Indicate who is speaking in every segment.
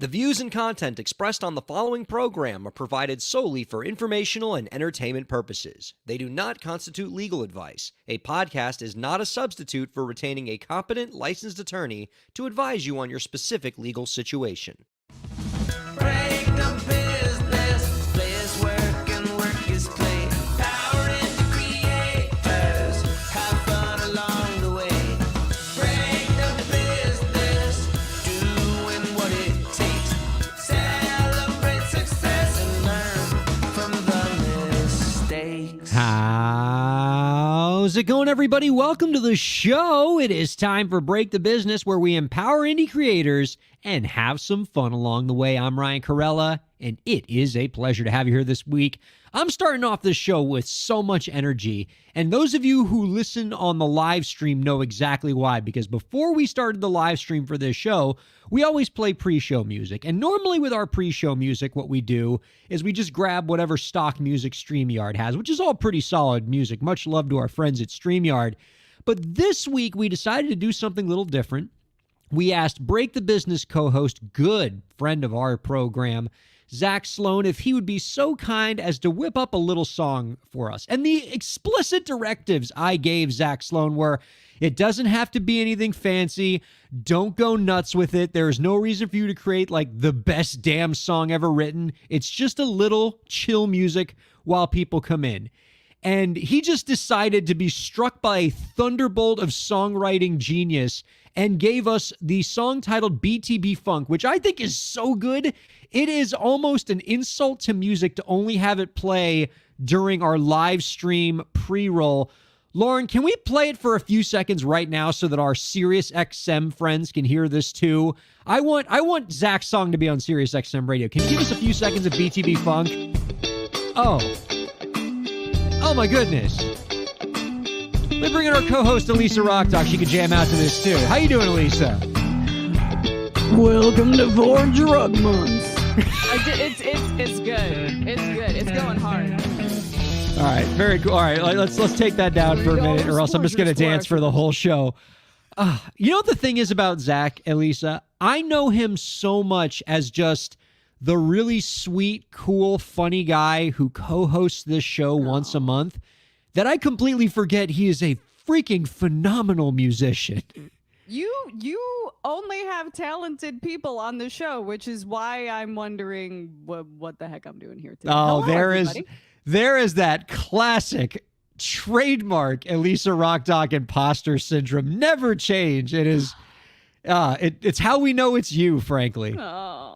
Speaker 1: The views and content expressed on the following program are provided solely for informational and entertainment purposes. They do not constitute legal advice. A podcast is not a substitute for retaining a competent, licensed attorney to advise you on your specific legal situation.
Speaker 2: Break the business, play is work and work is play. Power into creators, have fun along the way. Break the business, doing what it takes. Celebrate success and learn from the mistakes.
Speaker 3: How's it going, everybody? Welcome to the show. It is time for Break the Business, where we empower indie creators and have some fun along the way. I'm Ryan Kairalla, and it is a pleasure to have you here this week. I'm starting off this show with so much energy, and those of you who listen on the live stream know exactly why, because before we started the live stream for this show, we always play pre-show music. And normally with our pre-show music, what we do is we just grab whatever stock music StreamYard has, which is all pretty solid music. Much love to our friends at StreamYard. But this week, we decided to do something a little different. We asked Break the Business co-host, good friend of our program, Zach Sloan, if he would be so kind as to whip up a little song for us. And the explicit directives I gave Zach Sloan were, it doesn't have to be anything fancy. Don't go nuts with it. There is no reason for you to create like the best damn song ever written. It's just a little chill music while people come in. And he just decided to be struck by a thunderbolt of songwriting genius and gave us the song titled BTB Funk, which I think is so good. It is almost an insult to music to only have it play during our live stream pre-roll. Lauren, can we play it for a few seconds right now so that our SiriusXM friends can hear this too? I want Zach's song to be on SiriusXM radio. Can you give us a few seconds of BTB Funk? Oh my goodness. Let me bring in our co-host, Elisa Rockdock. She can jam out to this, too. How you doing, Elisa?
Speaker 4: Welcome to For Drug Month.
Speaker 5: It's good. It's good. It's going hard.
Speaker 3: All right, very cool. All right, let's take that down for a minute, or else I'm just going to dance for the whole show. You know what the thing is about Zach, Elisa? I know him so much as just the really sweet, cool, funny guy who co-hosts this show once a month, that I completely forget he is a freaking phenomenal musician.
Speaker 5: You only have talented people on the show, which is why I'm wondering what the heck I'm doing here today.
Speaker 3: Oh,
Speaker 5: Hello,
Speaker 3: there is that classic trademark Elisa Rockdock imposter syndrome. Never change. It is it's how we know it's you, frankly.
Speaker 5: Oh.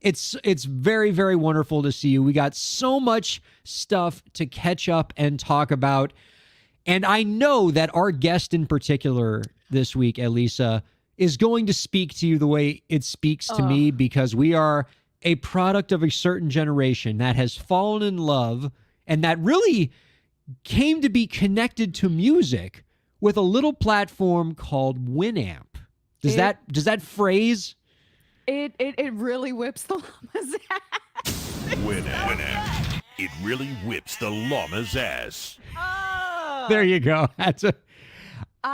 Speaker 3: It's very, very wonderful to see you. We got so much stuff to catch up and talk about. And I know that our guest in particular this week, Elisa, is going to speak to you the way it speaks to me, because we are a product of a certain generation that has fallen in love and that really came to be connected to music with a little platform called Winamp. Does that phrase?
Speaker 5: It really whips the llama's ass.
Speaker 6: Winamp. It really whips the llama's ass.
Speaker 5: Oh.
Speaker 3: There you go.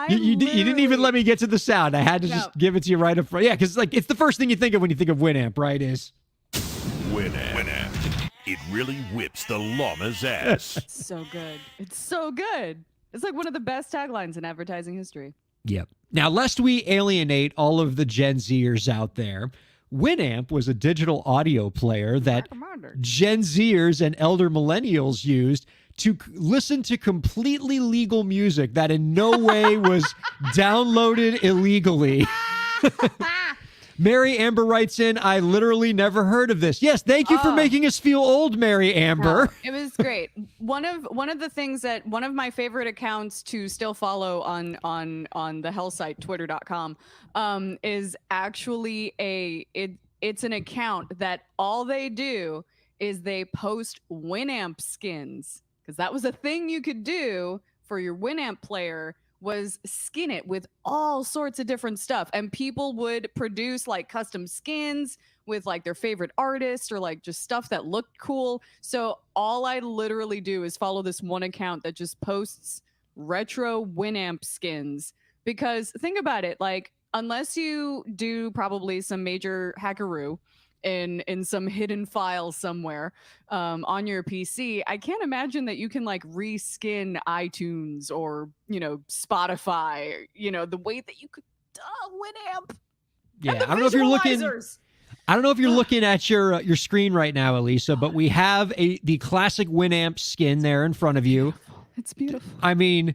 Speaker 3: You didn't even let me get to the sound. I had to just give it to you right up front. Yeah, because like it's the first thing you think of when you think of Winamp, right? Is
Speaker 6: Winamp. It really whips the llama's ass.
Speaker 5: It's so good. It's so good. It's like one of the best taglines in advertising history.
Speaker 3: Yep. Now, lest we alienate all of the Gen Zers out there, Winamp was a digital audio player that Gen Zers and elder millennials used to listen to completely legal music that in no way was downloaded illegally. Mary Amber writes in, I literally never heard of this. Yes, thank you for making us feel old, Mary Amber.
Speaker 5: It was great. One of the things that one of my favorite accounts to still follow on the hell site twitter.com is actually it's an account that all they do is they post Winamp skins, because that was a thing you could do for your Winamp player, was skin it with all sorts of different stuff, and people would produce like custom skins with like their favorite artists or like just stuff that looked cool. So all I literally do is follow this one account that just posts retro Winamp skins, because think about it, like unless you do probably some major hackeroo in some hidden file somewhere on your PC, I can't imagine that you can like reskin iTunes or, you know, Spotify, you know, the way that you could Winamp.
Speaker 3: Yeah,
Speaker 5: And the
Speaker 3: I don't know if you're looking.
Speaker 5: visualizers.
Speaker 3: I don't know if you're looking at your screen right now, Elisa, but we have the classic Winamp skin there in front of you.
Speaker 5: It's beautiful.
Speaker 3: I mean,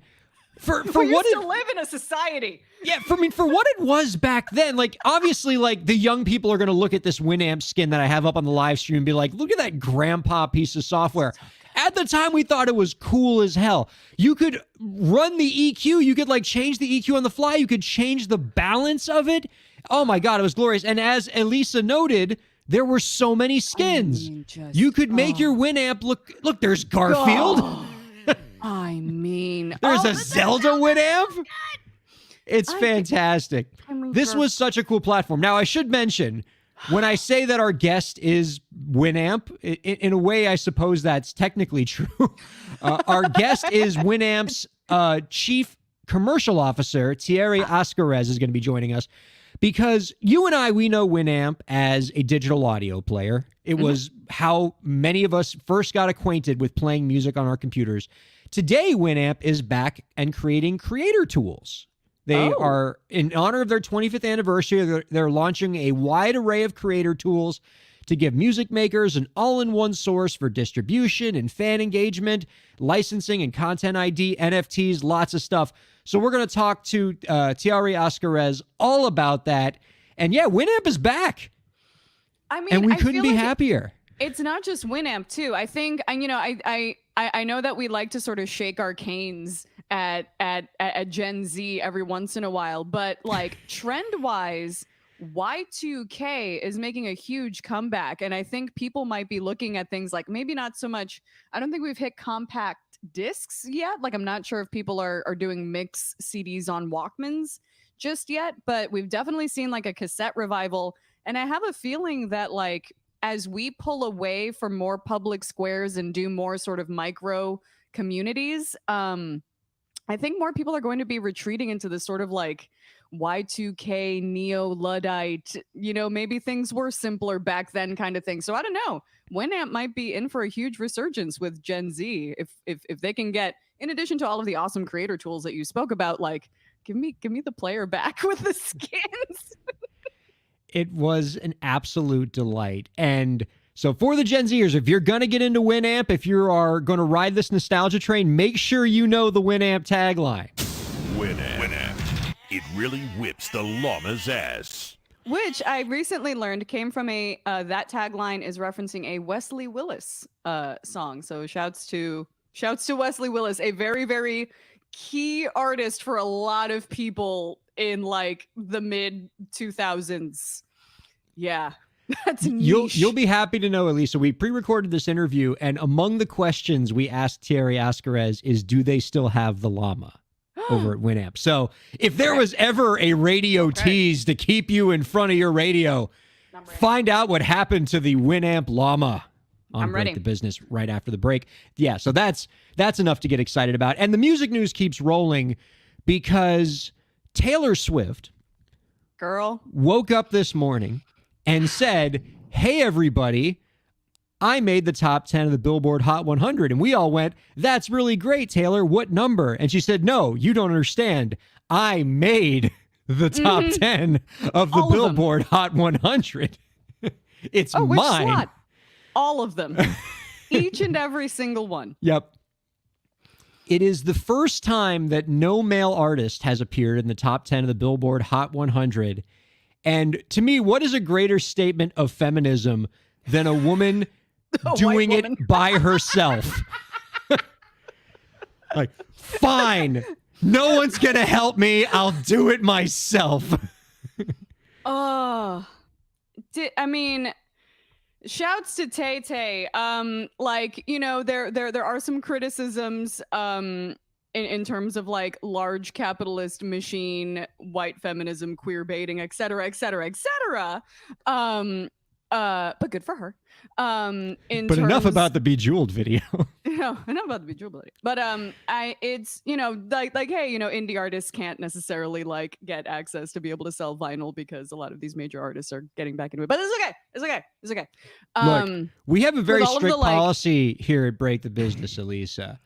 Speaker 3: for
Speaker 5: We
Speaker 3: what
Speaker 5: used
Speaker 3: it,
Speaker 5: to live in a society.
Speaker 3: yeah, for what it was back then, like obviously, like the young people are gonna look at this Winamp skin that I have up on the live stream and be like, look at that grandpa piece of software. At the time, we thought it was cool as hell. You could run the EQ. You could like change the EQ on the fly. You could change the balance of it. Oh my God, it was glorious. And as Elisa noted, there were so many skins. You could make your Winamp look, there's Garfield.
Speaker 5: I mean,
Speaker 3: There's
Speaker 5: oh,
Speaker 3: a Zelda Winamp. It's
Speaker 5: I-
Speaker 3: fantastic.
Speaker 5: mean,
Speaker 3: This was such a cool platform. Now, I should mention, when I say that our guest is Winamp, in a way, I suppose that's technically true. Our guest is Winamp's chief commercial officer, Thierry Ascarez, is going to be joining us. Because you and I, we know Winamp as a digital audio player. It was how many of us first got acquainted with playing music on our computers. Today, Winamp is back and creating creator tools. They are, in honor of their 25th anniversary, they're launching a wide array of creator tools to give music makers an all-in-one source for distribution and fan engagement, licensing and content ID, NFTs, lots of stuff. So we're going to talk to Thierry Ascarez all about that. And yeah, Winamp is back.
Speaker 5: I mean,
Speaker 3: And we
Speaker 5: I
Speaker 3: couldn't
Speaker 5: feel
Speaker 3: be
Speaker 5: like
Speaker 3: happier.
Speaker 5: It's not just Winamp too. I think, and you know, I know that we like to sort of shake our canes at Gen Z every once in a while, but like trend wise, Y2K is making a huge comeback, and I think people might be looking at things like maybe not so much. I don't think we've hit compact discs yet. Like I'm not sure if people are doing mix CDs on Walkmans just yet, but we've definitely seen like a cassette revival, and I have a feeling that like as we pull away from more public squares and do more sort of micro communities, I think more people are going to be retreating into this sort of like Y2K neo-Luddite, you know, maybe things were simpler back then kind of thing. So I don't know. Winamp might be in for a huge resurgence with Gen Z if they can get, in addition to all of the awesome creator tools that you spoke about, like give me the player back with the skins.
Speaker 3: It was an absolute delight. And so for the Gen Zers, if you're going to get into Winamp, if you are going to ride this nostalgia train, make sure you know the Winamp tagline.
Speaker 6: Winamp. It really whips the llama's ass.
Speaker 5: Which I recently learned came from a that tagline is referencing a Wesley Willis song. So shouts to Wesley Willis, a very, very key artist for a lot of people in like the mid 2000s. Yeah. That's niche.
Speaker 3: You'll be happy to know, Elisa, we pre-recorded this interview, and among the questions we asked Thierry Ascarez is, do they still have the llama over at Winamp? So if there was ever a radio tease to keep you in front of your radio, find out what happened to the Winamp llama on
Speaker 5: I'm
Speaker 3: Break
Speaker 5: ready.
Speaker 3: the Business right after the break. Yeah, so that's enough to get excited about. And the music news keeps rolling because Taylor Swift
Speaker 5: Girl.
Speaker 3: woke up this morning and said, hey, everybody, I made the top 10 of the Billboard Hot 100. And we all went, that's really great, Taylor. What number? And she said, no, you don't understand. I made the top 10 of the
Speaker 5: All of them.
Speaker 3: Billboard Hot 100. It's
Speaker 5: Oh, which
Speaker 3: mine.
Speaker 5: slot? All of them. Each and every single one.
Speaker 3: Yep. It is the first time that no male artist has appeared in the top 10 of the Billboard Hot 100. And to me, what is a greater statement of feminism than a woman doing
Speaker 5: white
Speaker 3: it
Speaker 5: woman.
Speaker 3: by herself? Like, fine, no one's going to help me. I'll do it myself.
Speaker 5: I mean, shouts to Tay Tay. Like, you know, there are some criticisms in terms of like large capitalist machine, white feminism, queer baiting, et cetera, et cetera, et cetera. But good for her.
Speaker 3: But enough about the Bejeweled video.
Speaker 5: No, not about the visuality, but it's like hey, indie artists can't necessarily like get access to be able to sell vinyl because a lot of these major artists are getting back into it. But it's okay.
Speaker 3: Look, we have a very
Speaker 5: all of the,
Speaker 3: strict
Speaker 5: like-
Speaker 3: policy here at Break the Business, Elisa.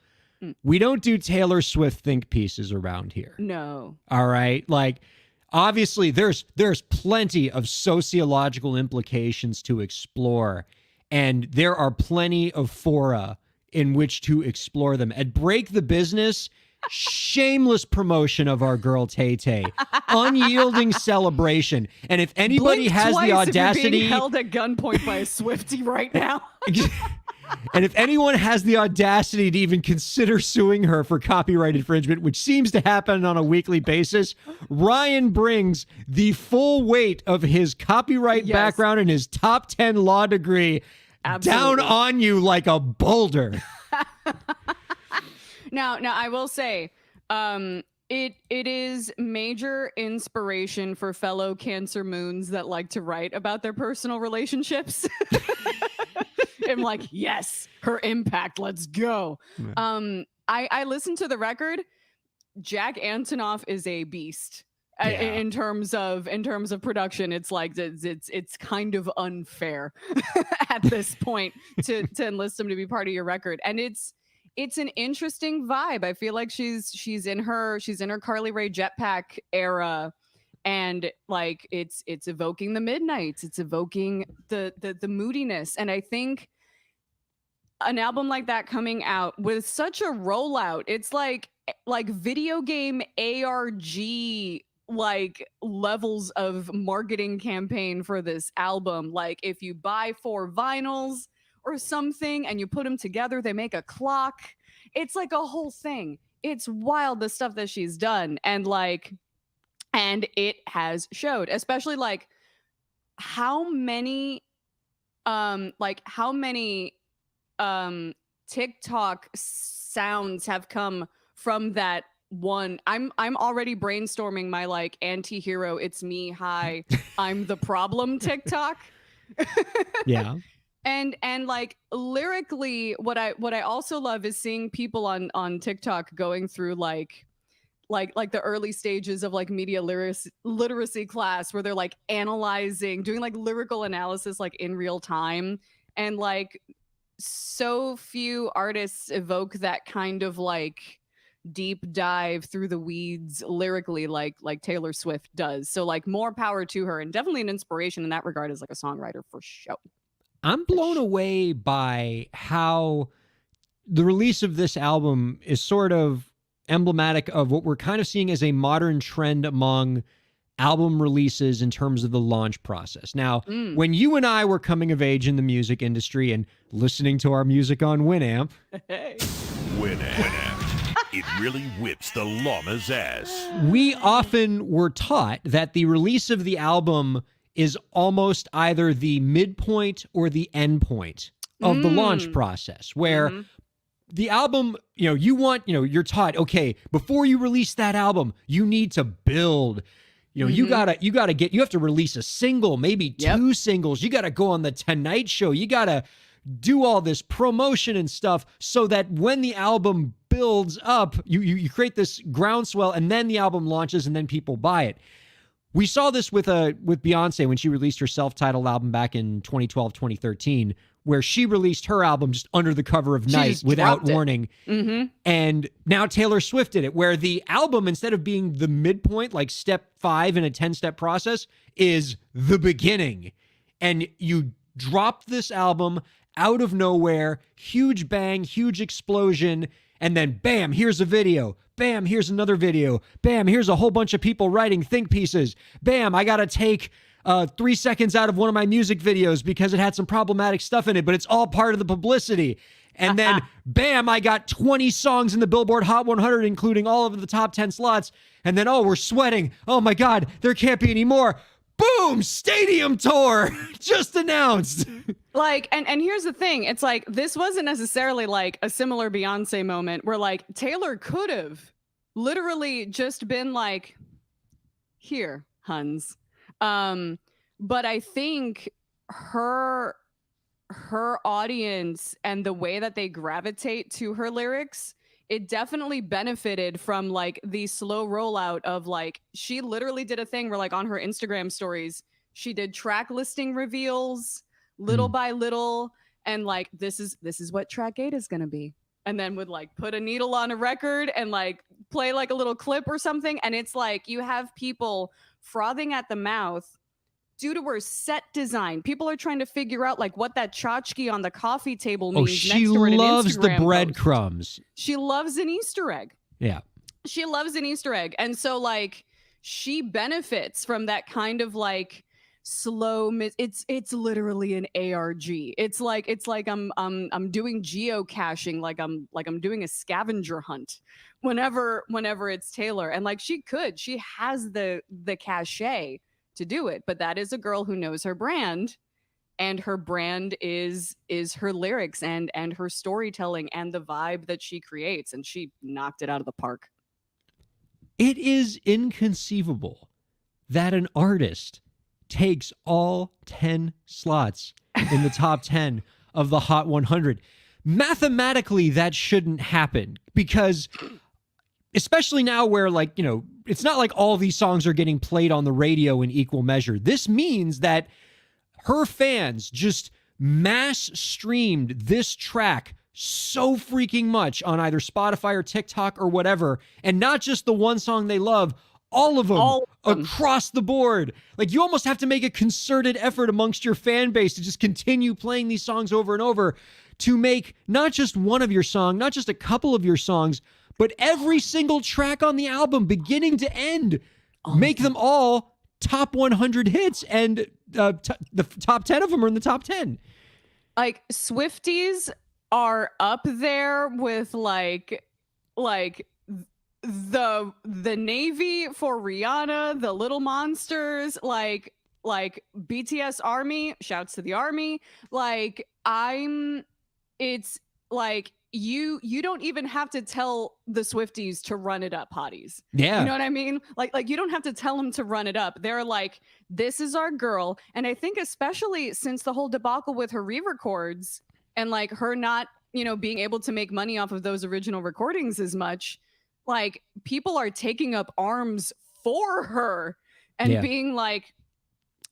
Speaker 3: We don't do Taylor Swift think pieces around here.
Speaker 5: No.
Speaker 3: All right. Like, obviously, there's plenty of sociological implications to explore, and there are plenty of fora in which to explore them. At Break the Business, shameless promotion of our girl Tay Tay, unyielding celebration. And if anybody
Speaker 5: Blink
Speaker 3: has
Speaker 5: twice
Speaker 3: the
Speaker 5: if you're
Speaker 3: audacity,
Speaker 5: being held at gunpoint by a Swiftie right now.
Speaker 3: and if anyone has the audacity to even consider suing her for copyright infringement, which seems to happen on a weekly basis, Ryan brings the full weight of his copyright
Speaker 5: Yes.
Speaker 3: background and his top 10 law degree
Speaker 5: Absolutely.
Speaker 3: down on you like a boulder.
Speaker 5: Now I will say, it is major inspiration for fellow Cancer moons that like to write about their personal relationships. I'm like, yes, her impact. Let's go. I listened to the record. Jack Antonoff is a beast.
Speaker 3: Yeah.
Speaker 5: In terms of production. It's like it's kind of unfair at this point to enlist him to be part of your record, and it's an interesting vibe. I feel like she's in her Carly Rae Jetpack era, and like it's evoking the midnights, it's evoking the moodiness, and I think an album like that coming out with such a rollout, it's like video game ARG like levels of marketing campaign for this album. Like if you buy 4 vinyls or something and you put them together, they make a clock. It's like a whole thing. It's wild, the stuff that she's done, and it has showed, especially like how many TikTok sounds have come from that one. I'm already brainstorming my like anti-hero, it's me, hi, I'm the problem TikTok.
Speaker 3: Yeah.
Speaker 5: And like lyrically, what I also love is seeing people on TikTok going through like the early stages of like media literacy class, where they're like analyzing, doing like lyrical analysis like in real time, and like so few artists evoke that kind of like deep dive through the weeds lyrically like Taylor Swift does. So like more power to her, and definitely an inspiration in that regard as like a songwriter for sure.
Speaker 3: I'm blown away by how the release of this album is sort of emblematic of what we're kind of seeing as a modern trend among album releases in terms of the launch process. Now, when you and I were coming of age in the music industry and listening to our music on Winamp,
Speaker 6: Winamp. It really whips the llama's ass.
Speaker 3: we often were taught that the release of the album is almost either the midpoint or the end point of the launch process, where the album, you're taught, okay, before you release that album, you need to build. You have to release a single, maybe 2 singles. You got to go on the Tonight Show. You got to do all this promotion and stuff so that when the album builds up, you create this groundswell, and then the album launches and then people buy it. We saw this with Beyonce when she released her self-titled album back in 2012, 2013, where she released her album just under the cover of night without warning. And now Taylor Swift did it, where the album, instead of being the midpoint, like step 5 in a 10-step process, is the beginning. And you drop this album out of nowhere, huge bang, huge explosion, and then bam, here's a video. Bam, here's another video. Bam, here's a whole bunch of people writing think pieces. Bam, I got to take 3 seconds out of one of my music videos because it had some problematic stuff in it, but it's all part of the publicity. And then, bam, I got 20 songs in the Billboard Hot 100, including all of the top 10 slots. And then, oh, we're sweating. Oh my God, there can't be any more. Boom, stadium tour just announced.
Speaker 5: Like, and here's the thing. It's like, this wasn't necessarily like a similar Beyonce moment where like Taylor could have literally just been like, here, huns. But I think her her audience and the way that they gravitate to her lyrics, it definitely benefited from like the slow rollout of like, she literally did a thing where like on her Instagram stories, she did track listing reveals little by little, and like this is what track 8 is going to be, and then would like put a needle on a record and like play like a little clip or something, and it's like you have people frothing at the mouth due to her set design. People are trying to figure out like what that tchotchke on the coffee table means.
Speaker 3: She
Speaker 5: next to her in an
Speaker 3: loves the
Speaker 5: Instagram post.
Speaker 3: breadcrumbs.
Speaker 5: She loves an Easter egg.
Speaker 3: Yeah.
Speaker 5: She loves an Easter egg. And so like she benefits from that kind of like slow it's literally an ARG. It's like I'm doing geocaching, like I'm doing a scavenger hunt whenever it's Taylor. And like she has the cachet to do it, but that is a girl who knows her brand, and her brand is her lyrics and her storytelling and the vibe that she creates, and she knocked it out of the park.
Speaker 3: It is inconceivable that an artist takes all 10 slots in the top 10 of the Hot 100. Mathematically, that shouldn't happen, because especially now where, like, you know, it's not like all these songs are getting played on the radio in equal measure. This means that her fans just mass streamed this track so freaking much on either Spotify or TikTok or whatever, and not just the one song they love, all of them across the board. Like, you almost have to make a concerted effort amongst your fan base to just continue playing these songs over and over to make not just one of your songs, not just a couple of your songs, but every single track on the album, beginning to end, make them all top 100 hits, and the top 10 of them are in the top 10.
Speaker 5: Like, Swifties are up there with like the Navy for Rihanna, the Little Monsters, like BTS Army, shouts to the Army. Like, it's like you don't even have to tell the Swifties to run it up, hotties.
Speaker 3: Yeah.
Speaker 5: You know what I mean? Like you don't have to tell them to run it up. They're like, this is our girl. And I think especially since the whole debacle with her re-records and like her not, you know, being able to make money off of those original recordings as much, like people are taking up arms for her and being like,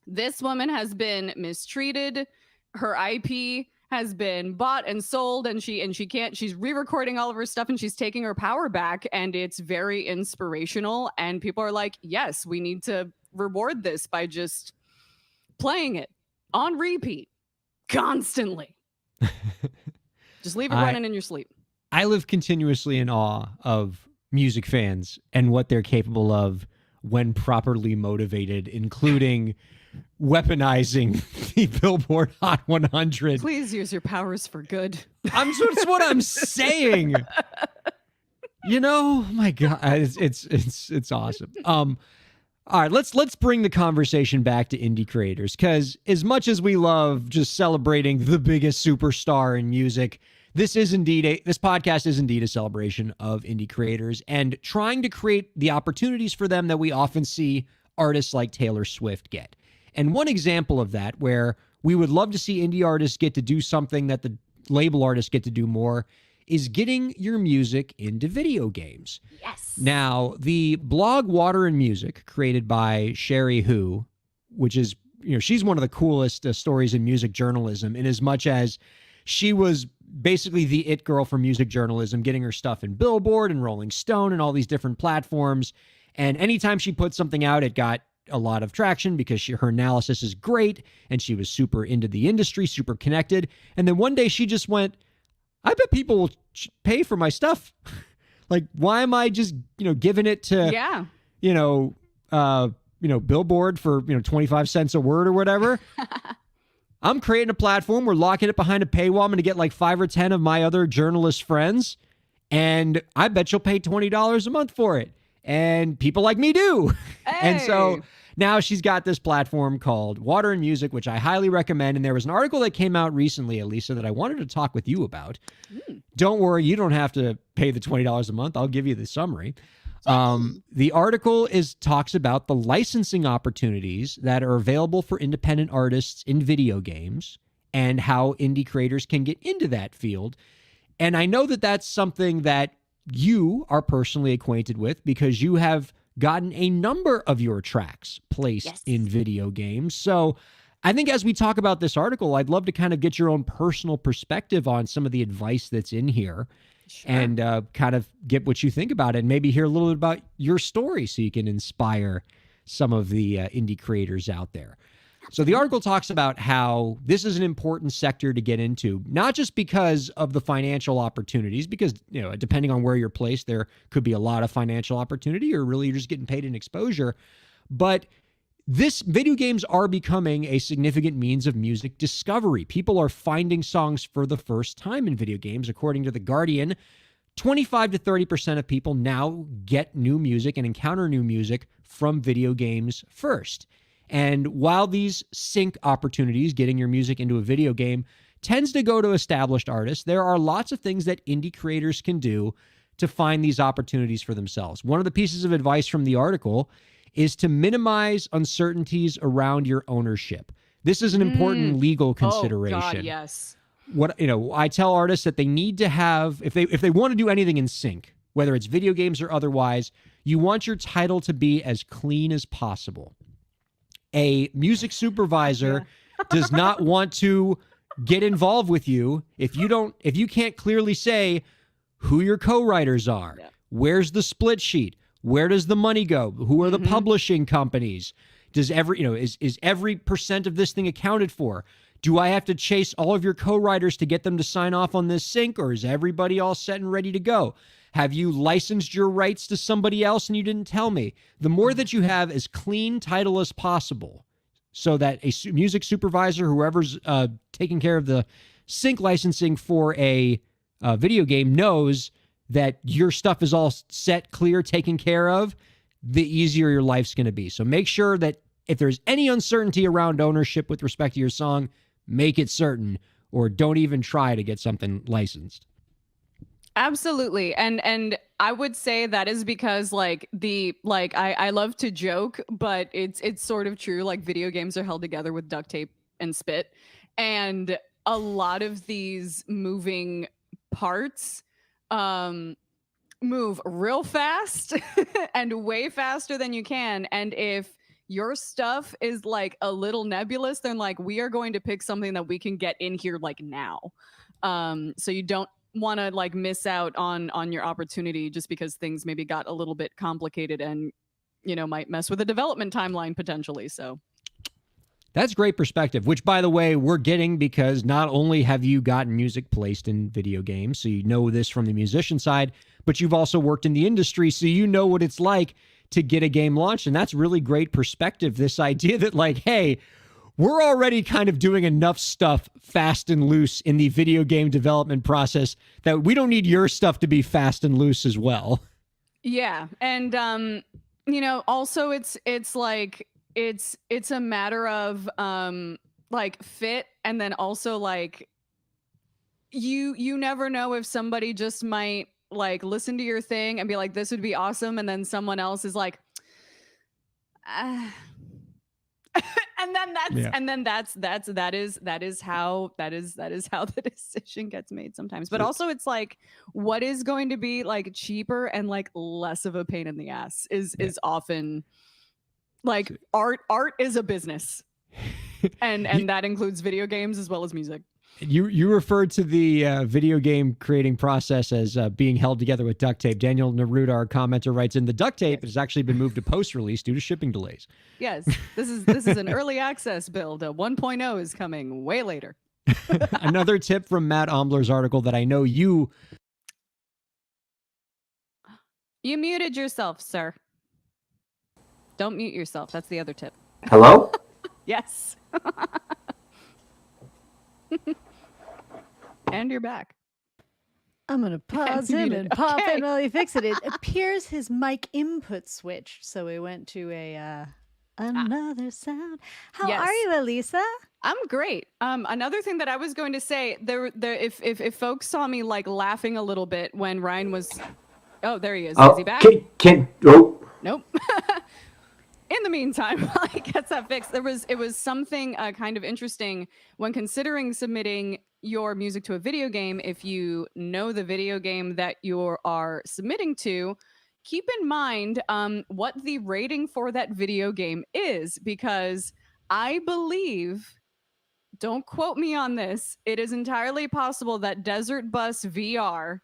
Speaker 5: this woman has been mistreated. Her IP has been bought and sold, and she's re-recording all of her stuff, and she's taking her power back, and it's very inspirational. And people are like, yes, we need to reward this by just playing it on repeat constantly. Just leave it running in your sleep.
Speaker 3: I live continuously in awe of music fans and what they're capable of when properly motivated, including weaponizing the Billboard Hot 100. Please
Speaker 5: use your powers for good.
Speaker 3: That's what I'm saying. You know, my God, it's awesome. All right, let's bring the conversation back to indie creators, because as much as we love just celebrating the biggest superstar in music, this podcast is indeed a celebration of indie creators and trying to create the opportunities for them that we often see artists like Taylor Swift get. And one example of that, where we would love to see indie artists get to do something that the label artists get to do more, is getting your music into video games.
Speaker 5: Yes.
Speaker 3: Now, the blog Water and Music, created by Sherry Hu, which is, you know, she's one of the coolest stories in music journalism, in as much as she was basically the it girl for music journalism, getting her stuff in Billboard and Rolling Stone and all these different platforms. And anytime she put something out, it got a lot of traction because her analysis is great, and she was super into the industry, super connected. And then one day she just went, I bet people will pay for my stuff. Like, why am I just, you know, giving it to, Billboard for, 25 cents a word or whatever? I'm creating a platform. We're locking it behind a paywall. I'm going to get like 5 or 10 of my other journalist friends, and I bet you'll pay $20 a month for it. And people like me do.
Speaker 5: Hey.
Speaker 3: And so now she's got this platform called Water and Music, which I highly recommend. And there was an article that came out recently, Elisa, that I wanted to talk with you about. Don't worry, you don't have to pay the $20 a month. I'll give you the summary. The article talks about the licensing opportunities that are available for independent artists in video games, and how indie creators can get into that field. And I know that that's something that you are personally acquainted with because you have gotten a number of your tracks placed in video games. So I think as we talk about this article, I'd love to kind of get your own personal perspective on some of the advice that's in here. Sure. And kind of get what you think about it, and maybe hear a little bit about your story so you can inspire some of the indie creators out there. So the article talks about how this is an important sector to get into, not just because of the financial opportunities, because, you know, depending on where you're placed, there could be a lot of financial opportunity, or really you're just getting paid in exposure, but this video games are becoming a significant means of music discovery. People are finding songs for the first time in video games. According to The Guardian, 25 to 30% of people now get new music and encounter new music from video games first. And while these sync opportunities, getting your music into a video game, tends to go to established artists, there are lots of things that indie creators can do to find these opportunities for themselves. One of the pieces of advice from the article is to minimize uncertainties around your ownership. This is an important legal consideration.
Speaker 5: Oh, God, yes.
Speaker 3: I tell artists that they need to have, if they want to do anything in sync, whether it's video games or otherwise, you want your title to be as clean as possible. A music supervisor does not want to get involved with you if you can't clearly say who your co-writers are, where's the split sheet, where does the money go, who are the publishing companies, does is every percent of this thing accounted for? Do I have to chase all of your co-writers to get them to sign off on this sync, or is everybody all set and ready to go? Have you licensed your rights to somebody else and you didn't tell me? The more that you have as clean title as possible, so that a music supervisor, whoever's taking care of the sync licensing for a video game, knows that your stuff is all set, clear, taken care of, the easier your life's going to be. So make sure that if there's any uncertainty around ownership with respect to your song, make it certain, or don't even try to get something licensed.
Speaker 5: Absolutely. And I would say that is because I love to joke, but it's sort of true. Like, video games are held together with duct tape and spit. And a lot of these moving parts move real fast and way faster than you can. And if your stuff is like a little nebulous, then like, we are going to pick something that we can get in here like now. So you don't want to like miss out on your opportunity just because things maybe got a little bit complicated and, might mess with the development timeline potentially. So
Speaker 3: that's great perspective, which, by the way, we're getting because not only have you gotten music placed in video games, so you know this from the musician side, but you've also worked in the industry, so you know what it's like to get a game launched. And that's really great perspective, this idea that like, hey, we're already kind of doing enough stuff fast and loose in the video game development process that we don't need your stuff to be fast and loose as well.
Speaker 5: Yeah. And, also it's like, it's a matter of like fit, and then also like you never know if somebody just might like listen to your thing and be like, this would be awesome, and then someone else is like and then that is how the decision gets made sometimes. But also it's like, what is going to be like cheaper and like less of a pain in the ass is often like art is a business. and that includes video games as well as music.
Speaker 3: You referred to the video game creating process as being held together with duct tape. Daniel Neruda, our commenter, writes in, the duct tape has actually been moved to post-release due to shipping delays.
Speaker 5: Yes, this is an early access build. 1.0 is coming way later.
Speaker 3: Another tip from Matt Ombler's article that I know you
Speaker 5: muted yourself, sir. Don't mute yourself. That's the other tip.
Speaker 7: Hello?
Speaker 5: Yes. And you're back.
Speaker 8: I'm going to pause him and pop in while he fixes it. It appears his mic input switched, so we went to another sound. How are you, Elisa?
Speaker 5: I'm great. Another thing that I was going to say, if folks saw me like laughing a little bit when Ryan was, oh, there he is. Is he back?
Speaker 7: Nope.
Speaker 5: Nope. in the meantime, while he gets that fixed, it was something kind of interesting when considering submitting your music to a video game. If you know the video game that you are submitting to, keep in mind what the rating for that video game is, because I believe, don't quote me on this, it is entirely possible that Desert Bus VR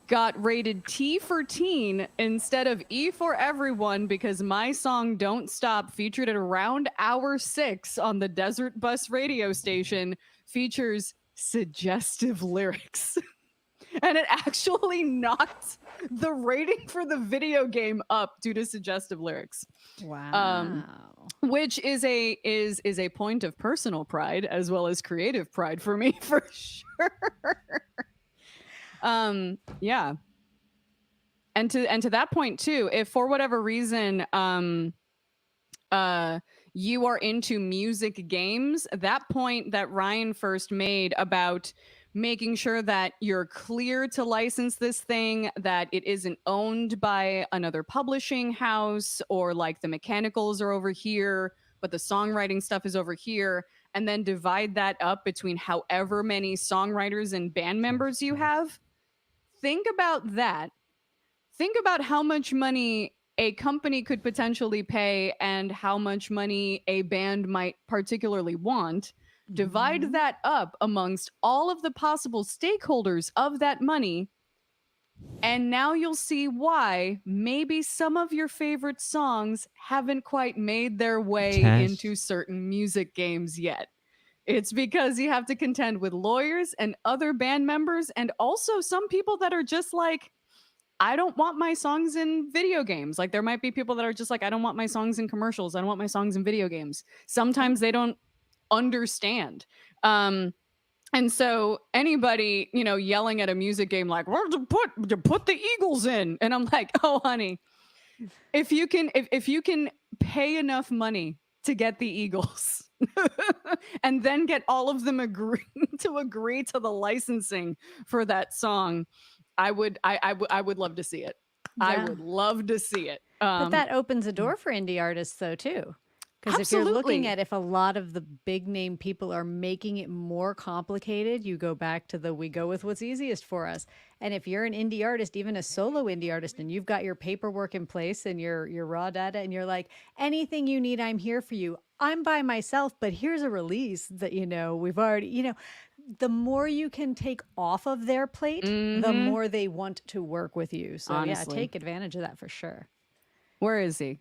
Speaker 5: got rated T for teen instead of E for everyone, because my song Don't Stop, featured at around hour 6 on the Desert Bus radio station, features suggestive lyrics. And it actually knocked the rating for the video game up due to suggestive lyrics.
Speaker 8: Wow.
Speaker 5: Which is a point of personal pride as well as creative pride for me, for sure. Yeah. And to that point too, if for whatever reason you are into music games, that point that Ryan first made about making sure that you're clear to license this thing, that it isn't owned by another publishing house, or like the mechanicals are over here, but the songwriting stuff is over here, and then divide that up between however many songwriters and band members you have. Think about that. Think about how much money a company could potentially pay and how much money a band might particularly want. Divide that up amongst all of the possible stakeholders of that money, and now you'll see why maybe some of your favorite songs haven't quite made their way into certain music games yet. It's because you have to contend with lawyers and other band members, and also some people that are just like, I don't want my songs in video games. Like, there might be people that are just like, I don't want my songs in commercials. I don't want my songs in video games. Sometimes they don't understand. And so anybody, yelling at a music game like, where'd you put the Eagles in? And I'm like, oh, honey, if you can pay enough money to get the Eagles and then get all of them agree to the licensing for that song, I would love to see it. Yeah. I would love to see it.
Speaker 8: But that opens a door for indie artists though too. Because if you're looking at if a lot of the big name people are making it more complicated, you go back to we go with what's easiest for us. And if you're an indie artist, even a solo indie artist, and you've got your paperwork in place and your raw data, and you're like, anything you need, I'm here for you. I'm by myself, but here's a release that, we've already, the more you can take off of their plate, the more they want to work with you. So honestly, take advantage of that for sure.
Speaker 5: Where is he?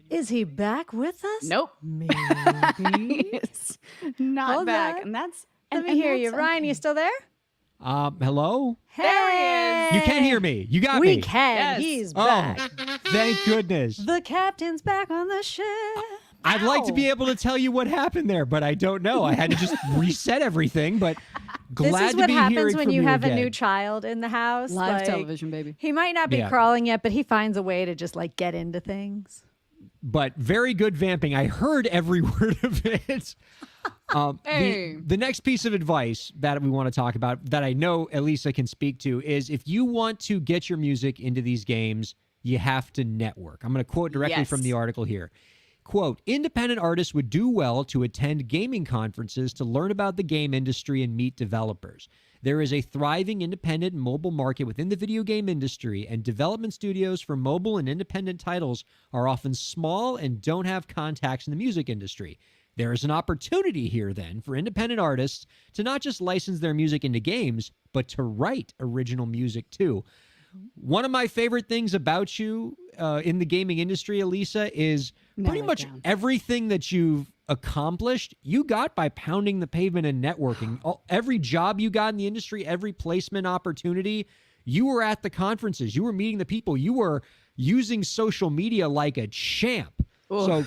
Speaker 8: Is he back with us?
Speaker 5: Nope.
Speaker 8: Maybe.
Speaker 5: He's not
Speaker 8: Hold
Speaker 5: back.
Speaker 8: on.
Speaker 5: And that's
Speaker 8: Let me hear you. Ryan, you still there?
Speaker 3: Hello?
Speaker 5: There he is.
Speaker 3: You can hear me. You got me.
Speaker 8: We can.
Speaker 5: Yes.
Speaker 8: He's back.
Speaker 3: Thank goodness.
Speaker 8: The captain's back on the ship.
Speaker 3: I'd like to be able to tell you what happened there, but I don't know. I had to just reset everything, but glad to be
Speaker 8: This is what happens
Speaker 3: hearing
Speaker 8: when
Speaker 3: from
Speaker 8: you have
Speaker 3: again.
Speaker 8: a new child in the house.
Speaker 5: Live television, baby.
Speaker 8: He might not be
Speaker 3: Yeah.
Speaker 8: crawling yet, but he finds a way to just get into things.
Speaker 3: But very good vamping. I heard every word of it.
Speaker 5: Hey.
Speaker 3: The next piece of advice that we want to talk about, that I know Elisa can speak to, is if you want to get your music into these games, you have to network. I'm going to quote directly from the article here. Quote, independent artists would do well to attend gaming conferences to learn about the game industry and meet developers. There is a thriving independent mobile market within the video game industry, and development studios for mobile and independent titles are often small and don't have contacts in the music industry. There is an opportunity here, then, for independent artists to not just license their music into games, but to write original music, too. One of my favorite things about you in the gaming industry, Elisa, is pretty much everything that you've accomplished, you got by pounding the pavement and networking. Every job you got in the industry, every placement opportunity, you were at the conferences, you were meeting the people, you were using social media like a champ. Ugh. So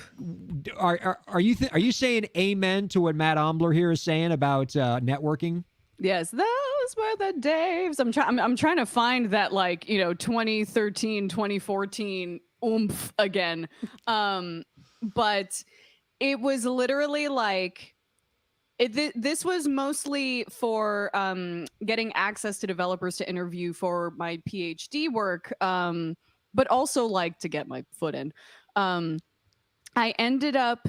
Speaker 3: are you saying amen to what Matt Ombler here is saying about networking?
Speaker 5: Yes, those were the days. I'm trying to find that 2013, 2014 oomph again. But it was literally this was mostly for getting access to developers to interview for my PhD work, but also to get my foot in. I ended up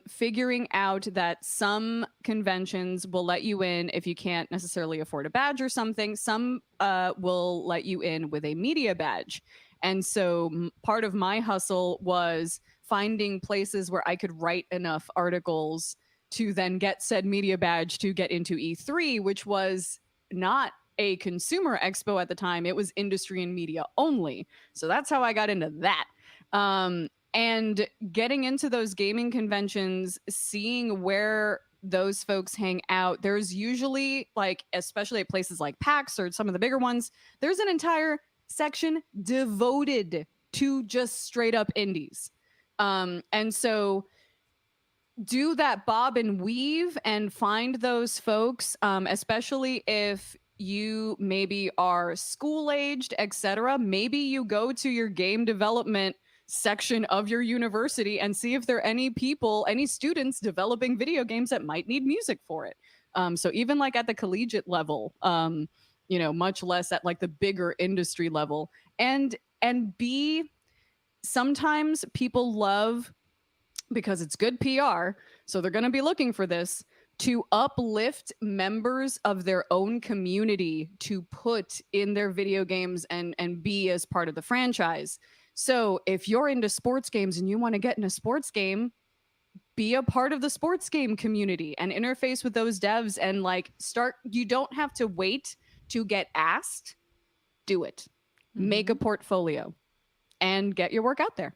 Speaker 5: figuring out that some conventions will let you in if you can't necessarily afford a badge or something. Some will let you in with a media badge. And so part of my hustle was finding places where I could write enough articles to then get said media badge to get into E3, which was not a consumer expo at the time. It was industry and media only. So that's how I got into that. And getting into those gaming conventions, seeing where those folks hang out, there's usually, like, especially at places like PAX or some of the bigger ones, there's an entire section devoted to just straight up indies. And so do that bob and weave and find those folks, especially if you maybe are school-aged, etc. Maybe you go to your game development section of your university and see if there are any people, any students developing video games that might need music for it. So even like at the collegiate level, much less at like the bigger industry level. And B, sometimes people love, because it's good PR, so they're going to be looking for this, to uplift members of their own community to put in their video games and be as part of the franchise. So if you're into sports games and you want to get in a sports game, be a part of the sports game community and interface with those devs and like start. You don't have to wait to get asked. Do it. Make a portfolio and get your work out there.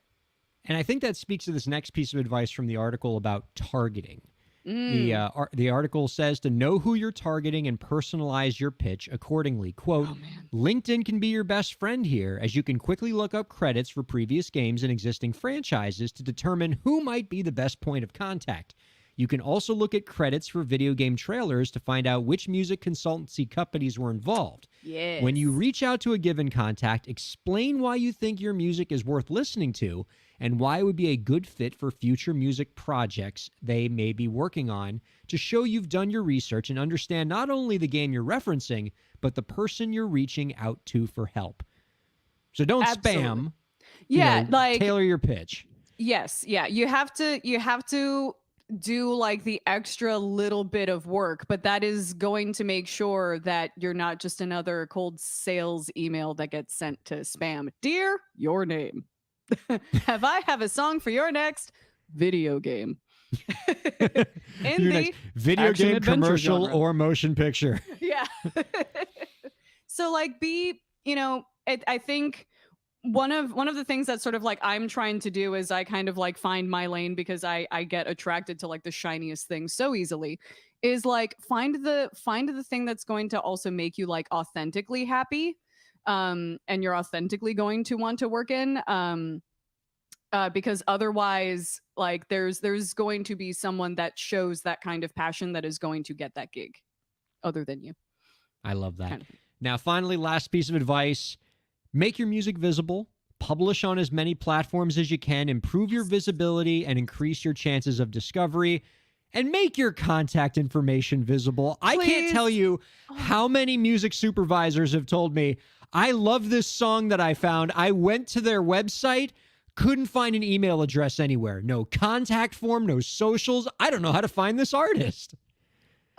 Speaker 3: And I think that speaks to this next piece of advice from the article about targeting. The article says to know who you're targeting and personalize your pitch accordingly. Quote, LinkedIn can be your best friend here, as you can quickly look up credits for previous games and existing franchises to determine who might be the best point of contact. You can also look at credits for video game trailers to find out which music consultancy companies were involved.
Speaker 5: Yes.
Speaker 3: When you reach out to a given contact, explain why you think your music is worth listening to and why it would be a good fit for future music projects they may be working on, to show you've done your research and understand not only the game you're referencing, but the person you're reaching out to for help. So don't spam.
Speaker 5: Yeah, like
Speaker 3: tailor your pitch.
Speaker 5: Yes, yeah. You have to do like the extra little bit of work, but that is going to make sure that you're not just another cold sales email that gets sent to spam. Dear, your name. Have a song for your next video game. In
Speaker 3: your
Speaker 5: the
Speaker 3: next video
Speaker 5: action
Speaker 3: game,
Speaker 5: adventure
Speaker 3: commercial,
Speaker 5: genre.
Speaker 3: or motion picture.
Speaker 5: Yeah. So like I think one of the things that sort of like I'm trying to do is I kind of like find my lane, because I get attracted to like the shiniest things so easily, is like find the thing that's going to also make you like authentically happy, and you're authentically going to want to work in, because otherwise like there's going to be someone that shows that kind of passion that is going to get that gig other than you.
Speaker 3: I love that.
Speaker 5: Kind of.
Speaker 3: Now, finally, last piece of advice. Make your music visible, publish on as many platforms as you can, improve your visibility and increase your chances of discovery, and make your contact information visible. I can't tell you how many music supervisors have told me, I love this song that I found. I went to their website, couldn't find an email address anywhere. No contact form, no socials. I don't know how to find this artist.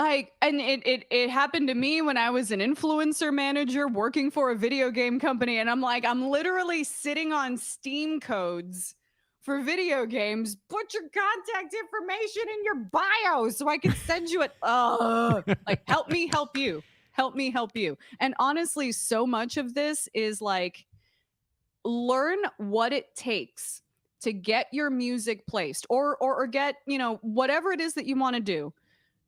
Speaker 5: It happened to me when I was an influencer manager working for a video game company, and I'm literally sitting on Steam codes for video games. Put your contact information in your bio so I can send you it. Like, help me help you. Help me help you. And honestly, so much of this is like, learn what it takes to get your music placed or get, whatever it is that you want to do.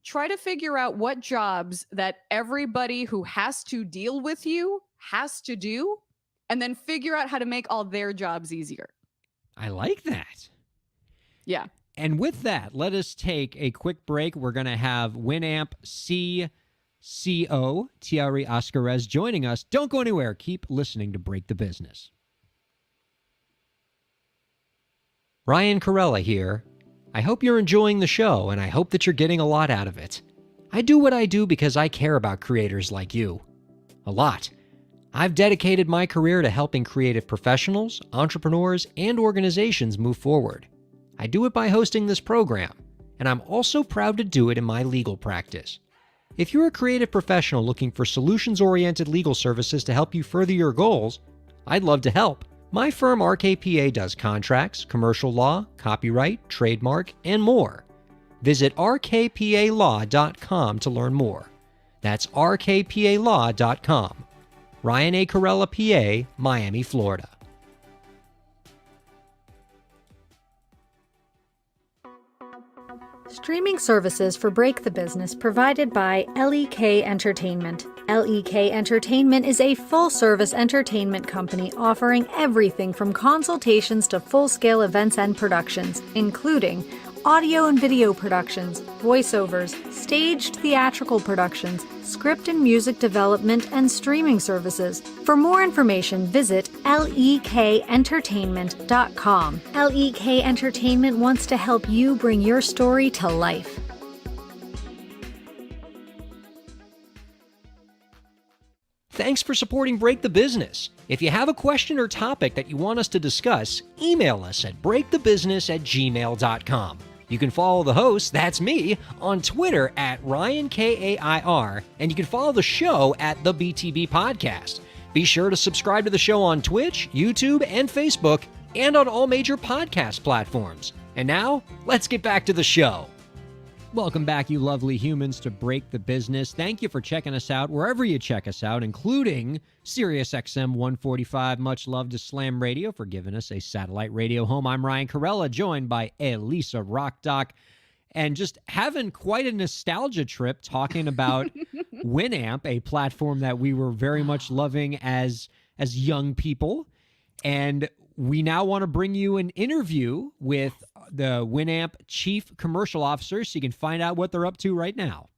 Speaker 5: Try to figure out what jobs that everybody who has to deal with you has to do, and then figure out how to make all their jobs easier.
Speaker 3: I like that.
Speaker 5: Yeah.
Speaker 3: And with that, let us take a quick break. We're going to have Winamp CEO Thierry Ascarez joining us. Don't go anywhere. Keep listening to Break the Business. Ryan Kairalla here. I hope you're enjoying the show, and I hope that you're getting a lot out of it. I do what I do because I care about creators like you. A lot.
Speaker 1: I've dedicated my career to helping creative professionals, entrepreneurs, and organizations move forward. I do it by hosting this program, and I'm also proud to do it in my legal practice. If you're a creative professional looking for solutions-oriented legal services to help you further your goals, I'd love to help. My firm RKPA does contracts, commercial law, copyright, trademark, and more. Visit rkpalaw.com to learn more. That's rkpalaw.com. Ryan A. Kairalla, PA, Miami, Florida.
Speaker 8: Streaming services for Break the Business provided by LEK Entertainment. LEK Entertainment is a full-service entertainment company offering everything from consultations to full-scale events and productions, including audio and video productions, voiceovers, staged theatrical productions, script and music development, and streaming services. For more information, visit lekentertainment.com. LEK Entertainment wants to help you bring your story to life.
Speaker 1: Thanks for supporting Break the Business. If you have a question or topic that you want us to discuss, email us at breakthebusiness@gmail.com. You can follow the host, that's me, on Twitter at Ryan Kair, and you can follow the show at the BTB Podcast. Be sure to subscribe to the show on Twitch, YouTube, and Facebook, and on all major podcast platforms. And now, let's get back to the show.
Speaker 3: Welcome back, you lovely humans, to Break the Business. Thank you for checking us out wherever you check us out, including SiriusXM 145. Much love to Slam Radio for giving us a satellite radio home. I'm Ryan Kairalla, joined by Elisa Rockdock, and just having quite a nostalgia trip talking about Winamp, a platform that we were very much loving as young people. And we now want to bring you an interview with the Winamp Chief Commercial Officer so you can find out what they're up to right now.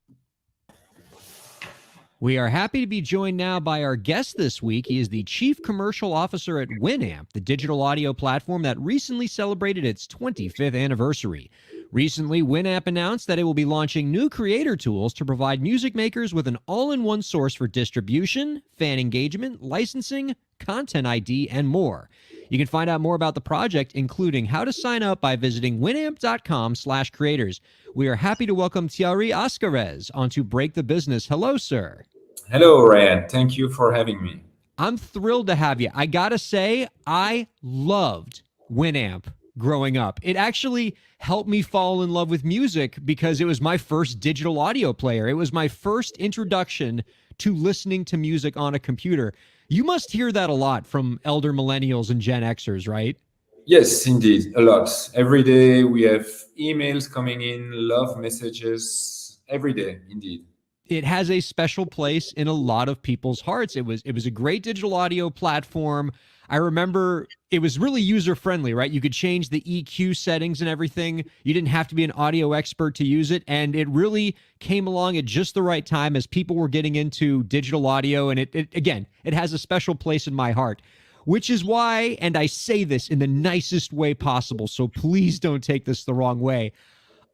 Speaker 3: We are happy to be joined now by our guest this week. He is the Chief Commercial Officer at Winamp, the digital audio platform that recently celebrated its 25th anniversary. Recently, Winamp announced that it will be launching new creator tools to provide music makers with an all-in-one source for distribution, fan engagement, licensing, content ID, and more. You can find out more about the project, including how to sign up, by visiting winamp.com/creators. We are happy to welcome Thierry Ascarez onto Break the Business. Hello, sir.
Speaker 7: Hello, Ryan. Thank you for having me.
Speaker 3: I'm thrilled to have you. I gotta say, I loved Winamp growing up. It actually helped me fall in love with music because it was my first digital audio player. It was my first introduction to listening to music on a computer. You must hear that a lot from elder millennials and Gen Xers, right?
Speaker 7: Yes, indeed, a lot. Every day we have emails coming in, love messages, every day, indeed.
Speaker 3: It has a special place in a lot of people's hearts. It was a great digital audio platform. I remember it was really user-friendly, right? You could change the EQ settings and everything. You didn't have to be an audio expert to use it, and it really came along at just the right time as people were getting into digital audio, and it has a special place in my heart, which is why, and I say this in the nicest way possible, so please don't take this the wrong way,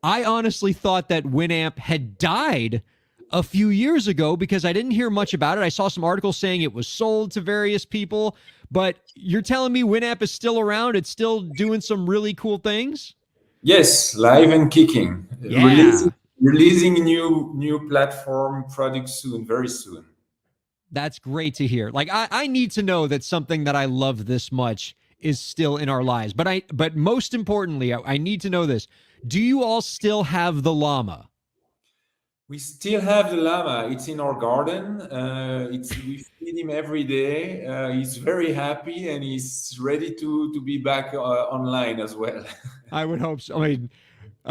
Speaker 3: I honestly thought that Winamp had died a few years ago because I didn't hear much about it. I saw some articles saying it was sold to various people, but you're telling me Winamp is still around? It's still doing some really cool things?
Speaker 7: Yes, live and kicking.
Speaker 3: Yeah.
Speaker 7: Releasing new platform products soon, very soon.
Speaker 3: That's great to hear. Like, I need to know that something that I love this much is still in our lives. But most importantly, I need to know this. Do you all still have the llama?
Speaker 7: We still have the llama. It's in our garden. We feed him every day. He's very happy and he's ready to be back online as well.
Speaker 3: I would hope so. I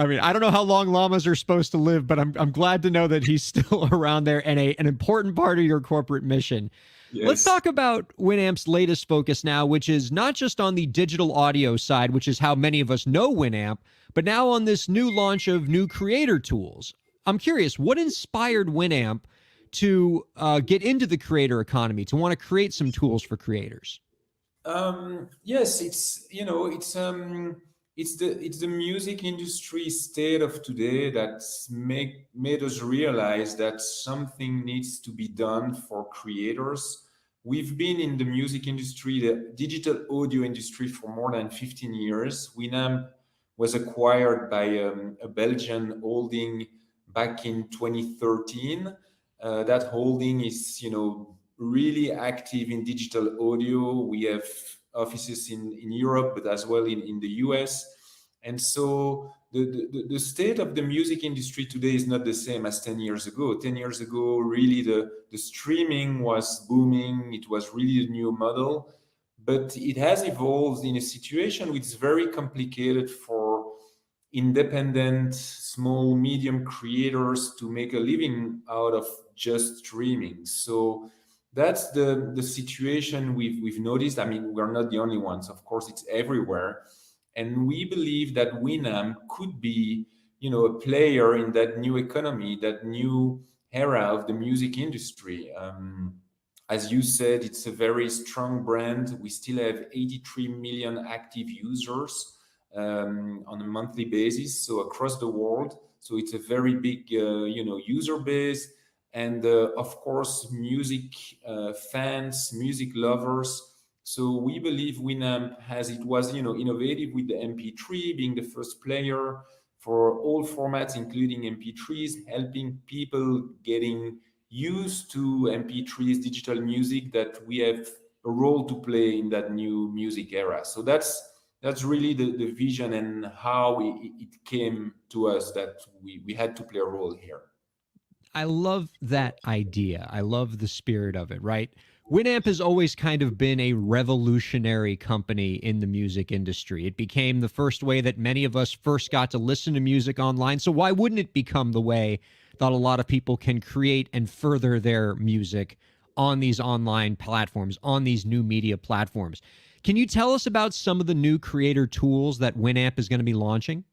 Speaker 3: mean, I don't know how long llamas are supposed to live, but I'm glad to know that he's still around there and an important part of your corporate mission.
Speaker 7: Yes.
Speaker 3: Let's talk about Winamp's latest focus now, which is not just on the digital audio side, which is how many of us know Winamp, but now on this new launch of new creator tools. I'm curious, what inspired Winamp to get into the creator economy, to want to create some tools for creators?
Speaker 7: Yes, it's the music industry state of today that's made us realize that something needs to be done for creators. We've been in the music industry, the digital audio industry, for more than 15 years. Winamp was acquired by a Belgian holding back in 2013. That holding is, really active in digital audio. We have offices in Europe, but as well in the US. And so the state of the music industry today is not the same as 10 years ago. 10 years ago, really the streaming was booming. It was really a new model, but it has evolved in a situation which is very complicated for independent, small, medium creators to make a living out of just streaming. So that's the situation we've noticed. I mean, we're not the only ones. Of course, it's everywhere. And we believe that Winamp could be, a player in that new economy, that new era of the music industry. As you said, it's a very strong brand. We still have 83 million active users on a monthly basis, so across the world. So it's a very big, user base. And of course, music fans, music lovers. So we believe Winamp was innovative with the MP3, being the first player for all formats, including MP3s, helping people getting used to MP3s, digital music, that we have a role to play in that new music era. So that's really the vision and how it came to us that we had to play a role here.
Speaker 3: I love that idea. I love the spirit of it, right? Winamp has always kind of been a revolutionary company in the music industry. It became the first way that many of us first got to listen to music online. So why wouldn't it become the way that a lot of people can create and further their music on these online platforms, on these new media platforms? Can you tell us about some of the new creator tools that Winamp is going to be launching?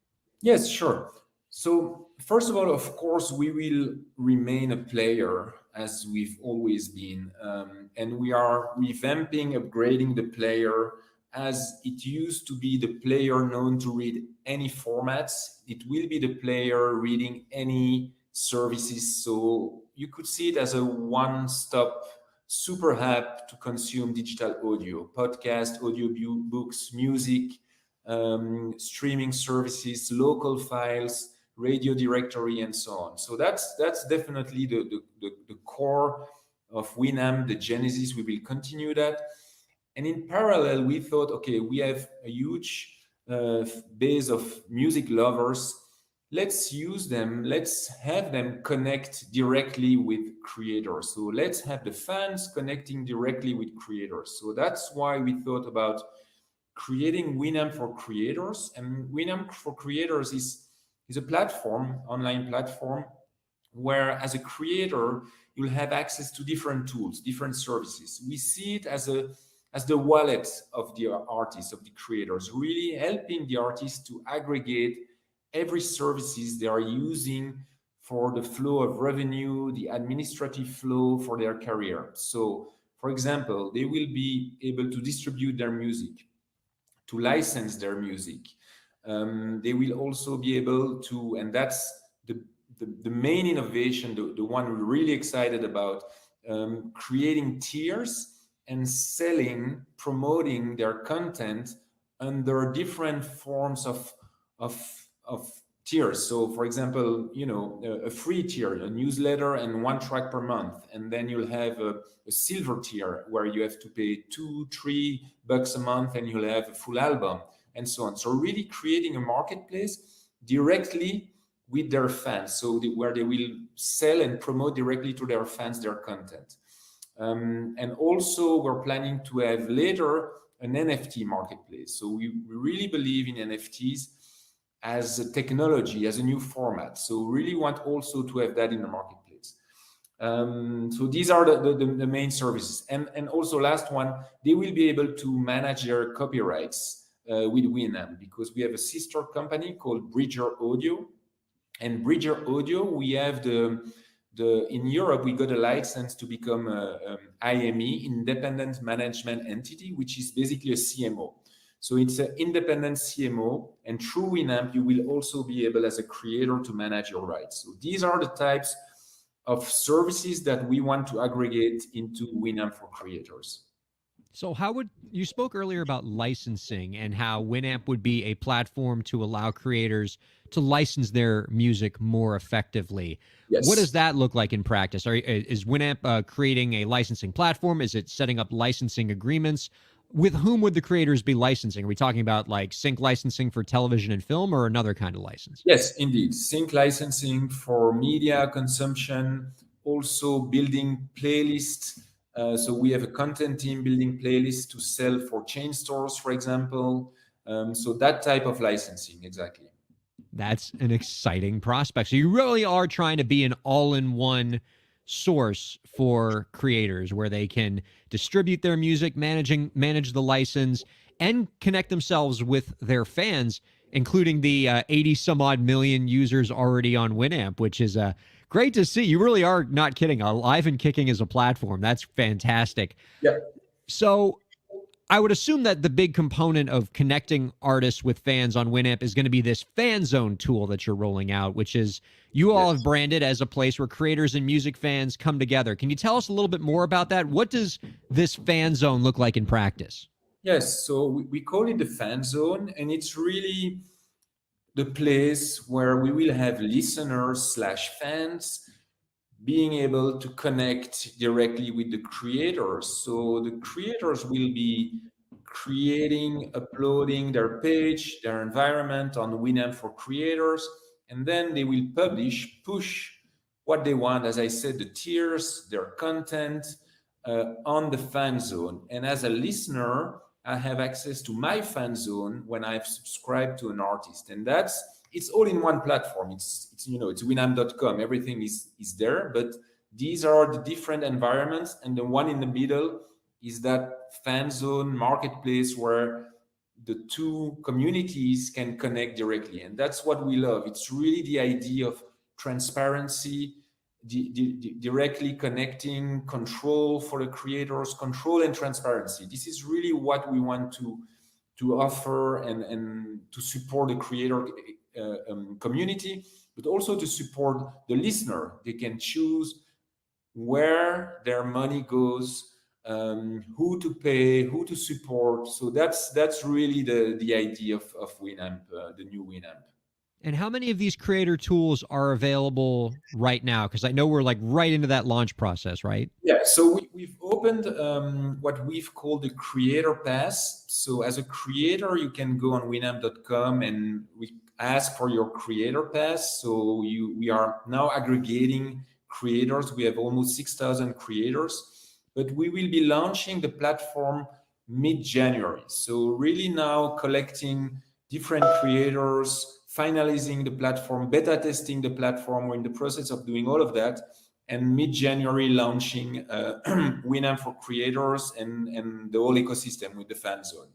Speaker 7: Yes, sure. So first of all, of course, we will remain a player as we've always been. And we are revamping, upgrading the player, as it used to be the player known to read any formats. It will be the player reading any services. So you could see it as a one-stop super app to consume digital audio, podcast, audio books, music, streaming services, local files, radio directory, and so on. So that's definitely the core of Winamp, the genesis. We will continue that. And in parallel, we thought, okay, we have a huge base of music lovers. Let's use them. Let's have them connect directly with creators. So let's have the fans connecting directly with creators. So that's why we thought about creating Winamp for Creators. And Winamp for Creators is a platform, online platform, where as a creator, you'll have access to different tools, different services. We see it as the wallet of the artists, of the creators, really helping the artists to aggregate every services they are using for the flow of revenue, the administrative flow for their career. So, for example, they will be able to distribute their music, to license their music. They will also be able to, and that's the main innovation, the one we're really excited about, creating tiers and selling, promoting their content under different forms of tiers. So, for example, a free tier, a newsletter, and one track per month, and then you'll have a silver tier where you have to pay $2-3 a month, and you'll have a full album, and so on. So really creating a marketplace directly with their fans, so where they will sell and promote directly to their fans their content. And also we're planning to have later an NFT marketplace. So we really believe in NFTs as a technology, as a new format. So really want also to have that in the marketplace. So these are the main services. And also last one, they will be able to manage their copyrights with Winamp, because we have a sister company called Bridger Audio. And Bridger Audio, we have in Europe, we got a license to become a IME, Independent Management Entity, which is basically a CMO. So it's an independent CMO, and through Winamp, you will also be able, as a creator, to manage your rights. So these are the types of services that we want to aggregate into Winamp for Creators.
Speaker 3: So you spoke earlier about licensing and how Winamp would be a platform to allow creators to license their music more effectively.
Speaker 7: Yes.
Speaker 3: What does that look like in practice? Is Winamp creating a licensing platform? Is it setting up licensing agreements? With whom would the creators be licensing? Are we talking about like sync licensing for television and film, or another kind of license?
Speaker 7: Yes, indeed. Sync licensing for media consumption, also building playlists. So we have a content team building playlists to sell for chain stores, for example. So that type of licensing, exactly.
Speaker 3: That's an exciting prospect. So you really are trying to be an all-in-one source for creators where they can distribute their music, manage the license, and connect themselves with their fans, including the 80 some odd million users already on Winamp, which is great to see. You really are not kidding. Alive and kicking as a platform. That's fantastic.
Speaker 7: Yeah.
Speaker 3: So I would assume that the big component of connecting artists with fans on Winamp is going to be this fan zone tool that you're rolling out, which is you all have branded as a place where creators and music fans come together. Can you tell us a little bit more about that? What does this fan zone look like in practice?
Speaker 7: Yes, so we call it the fan zone, and it's really the place where we will have listeners/fans being able to connect directly with the creators. So the creators will be creating, uploading their page, their environment on Winamp for Creators, and then they will push what they want, as I said, the tiers, their content on the fan zone. And as a listener, I have access to my fan zone when I've subscribed to an artist. And it's all in one platform. It's winamp.com. Everything is there, but these are the different environments. And the one in the middle is that fan zone marketplace where the two communities can connect directly. And that's what we love. It's really the idea of transparency, directly connecting, control for the creators, control and transparency. This is really what we want to offer and to support the creator community, but also to support the listener. They can choose where their money goes, who to pay, who to support. So that's really the idea of Winamp, the new Winamp.
Speaker 3: And how many of these creator tools are available right now? Because I know we're like right into that launch process, right?
Speaker 7: Yeah, so we've opened what we've called the Creator Pass. So as a creator, you can go on winamp.com and we ask for your Creator Pass. So we are now aggregating creators. We have almost 6,000 creators, but we will be launching the platform mid-January. So really now collecting different creators, finalizing the platform, beta testing the platform. We're in the process of doing all of that. And mid-January launching Winamp for Creators and the whole ecosystem with the fan zone.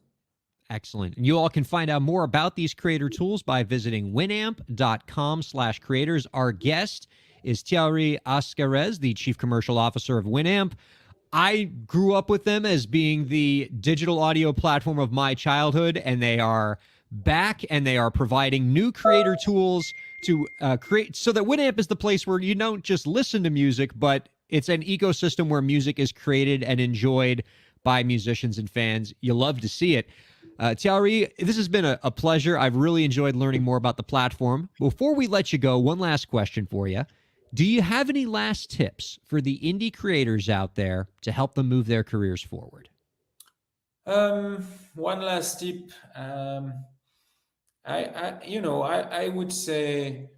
Speaker 3: Excellent. And you all can find out more about these creator tools by visiting winamp.com/creators. Our guest is Thierry Ascarez, the Chief Commercial Officer of Winamp. I grew up with them as being the digital audio platform of my childhood, and they are back and they are providing new creator tools to create, so that Winamp is the place where you don't just listen to music, but it's an ecosystem where music is created and enjoyed by musicians and fans. You love to see it. Thierry, this has been a pleasure. I've really enjoyed learning more about the platform. Before we let you go, one last question for you. Do you have any last tips for the indie creators out there to help them move their careers forward?
Speaker 7: One last tip. I would say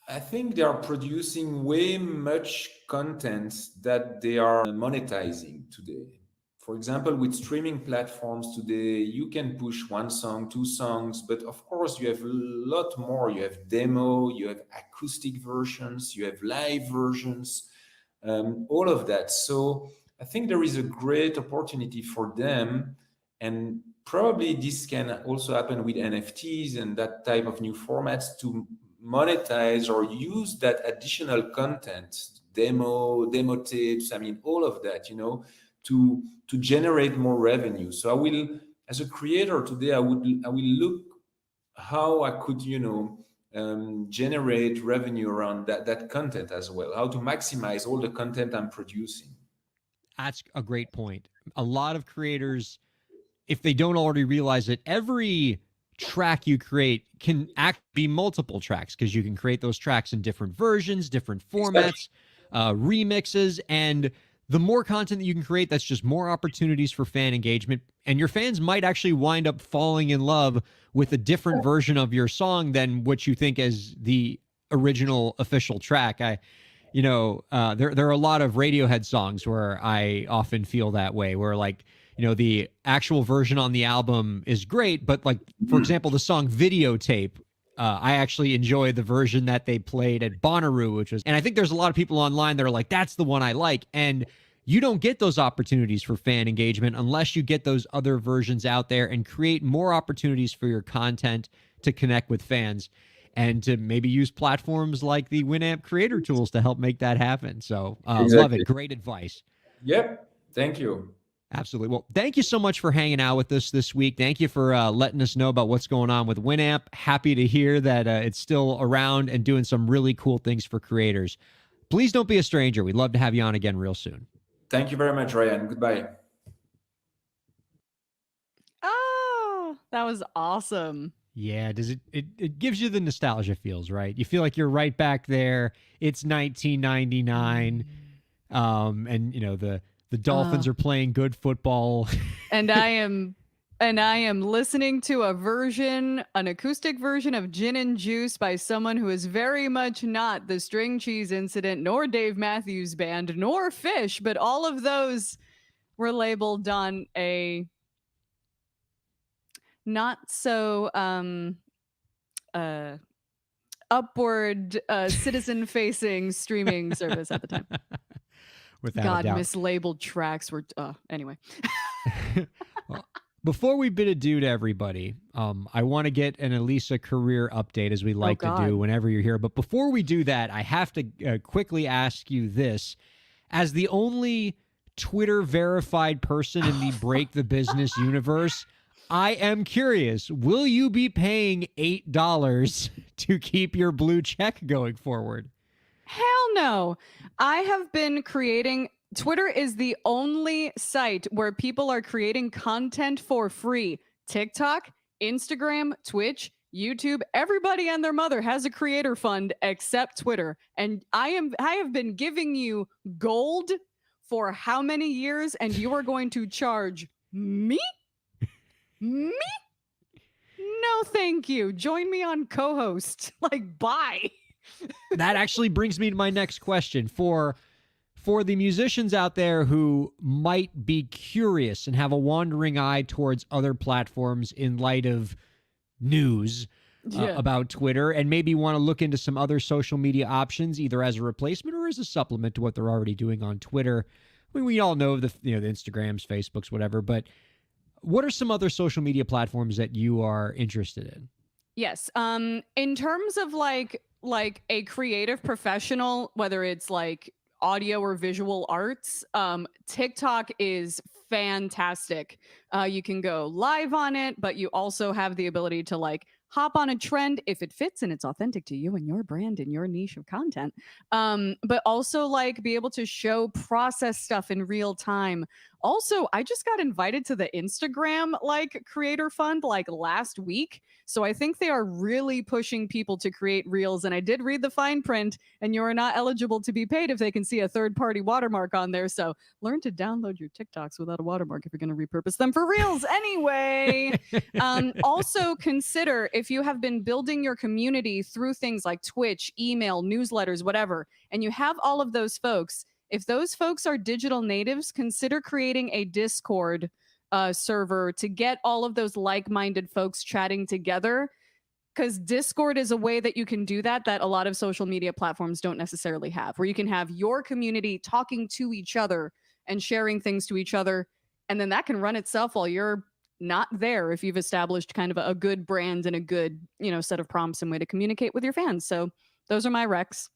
Speaker 7: I think they are producing way much content that they are monetizing today. For example, with streaming platforms today, you can push one song, two songs, but of course you have a lot more. You have demo, you have acoustic versions, you have live versions, all of that. So I think there is a great opportunity for them, and probably this can also happen with NFTs and that type of new formats to monetize or use that additional content, demo tapes, all of that, to generate more revenue. So I will, as a creator today, I will look how I could, generate revenue around that content as well, how to maximize all the content I'm producing.
Speaker 3: That's a great point. A lot of creators, if they don't already realize it, every track you create can be multiple tracks, because you can create those tracks in different versions, different formats, remixes, and the more content that you can create, that's just more opportunities for fan engagement. And your fans might actually wind up falling in love with a different version of your song than what you think as the original official track. There are a lot of Radiohead songs where I often feel that way, where like, the actual version on the album is great, but like, for example, the song Videotape, I actually enjoy the version that they played at Bonnaroo, and I think there's a lot of people online that are like, that's the one I like. And you don't get those opportunities for fan engagement unless you get those other versions out there and create more opportunities for your content to connect with fans, and to maybe use platforms like the Winamp creator tools to help make that happen. So love it. Great advice.
Speaker 7: Yep. Thank you.
Speaker 3: Absolutely. Well, thank you so much for hanging out with us this week. Thank you for letting us know about what's going on with Winamp. Happy to hear that it's still around and doing some really cool things for creators. Please don't be a stranger. We'd love to have you on again real soon.
Speaker 7: Thank you very much, Ryan. Goodbye.
Speaker 5: Oh, that was awesome.
Speaker 3: Yeah, does it gives you the nostalgia feels, right? You feel like you're right back there. It's 1999. And the Dolphins are playing good football.
Speaker 5: And I am listening to an acoustic version of Gin and Juice by someone who is very much not the String Cheese Incident, nor Dave Matthews Band, nor Fish, but all of those were labeled on a not so upward citizen-facing streaming service at the time.
Speaker 3: Without a doubt.
Speaker 5: Mislabeled tracks were anyway.
Speaker 3: Well, before we bid adieu to everybody, I want to get an Elisa career update, as we like to do whenever you're here. But before we do that, I have to quickly ask you this. As the only Twitter verified person in the Break the Business universe, I am curious, will you be paying $8 to keep your blue check going forward?
Speaker 5: Hell no. I have been creating. Twitter is the only site where people are creating content for free. TikTok, Instagram, Twitch, YouTube, everybody and their mother has a creator fund except Twitter. And I have been giving you gold for how many years, and you are going to charge me? Me? No, thank you. Join me on co-host. Like, bye.
Speaker 3: That actually brings me to my next question. For the musicians out there who might be curious and have a wandering eye towards other platforms in light of news about Twitter, and maybe want to look into some other social media options, either as a replacement or as a supplement to what they're already doing on Twitter. I mean, we all know the Instagrams, Facebooks, whatever, but what are some other social media platforms that you are interested in?
Speaker 5: Yes. In terms of like a creative professional, whether it's like audio or visual arts, TikTok is fantastic. You can go live on it, but you also have the ability to like hop on a trend if it fits and it's authentic to you and your brand and your niche of content. But also like be able to process stuff in real time. Also, I just got invited to the Instagram like creator fund like last week. So I think they are really pushing people to create reels. And I did read the fine print, and you are not eligible to be paid if they can see a third-party watermark on there. So learn to download your TikToks without a watermark if you're going to repurpose them for reels anyway. Also consider, if you have been building your community through things like Twitch, email, newsletters, whatever, and you have all of those folks, if those folks are digital natives, consider creating a Discord server to get all of those like-minded folks chatting together, because Discord is a way that you can do that a lot of social media platforms don't necessarily have, where you can have your community talking to each other and sharing things to each other, and then that can run itself while you're not there if you've established kind of a good brand and a good set of prompts and way to communicate with your fans. So those are my recs.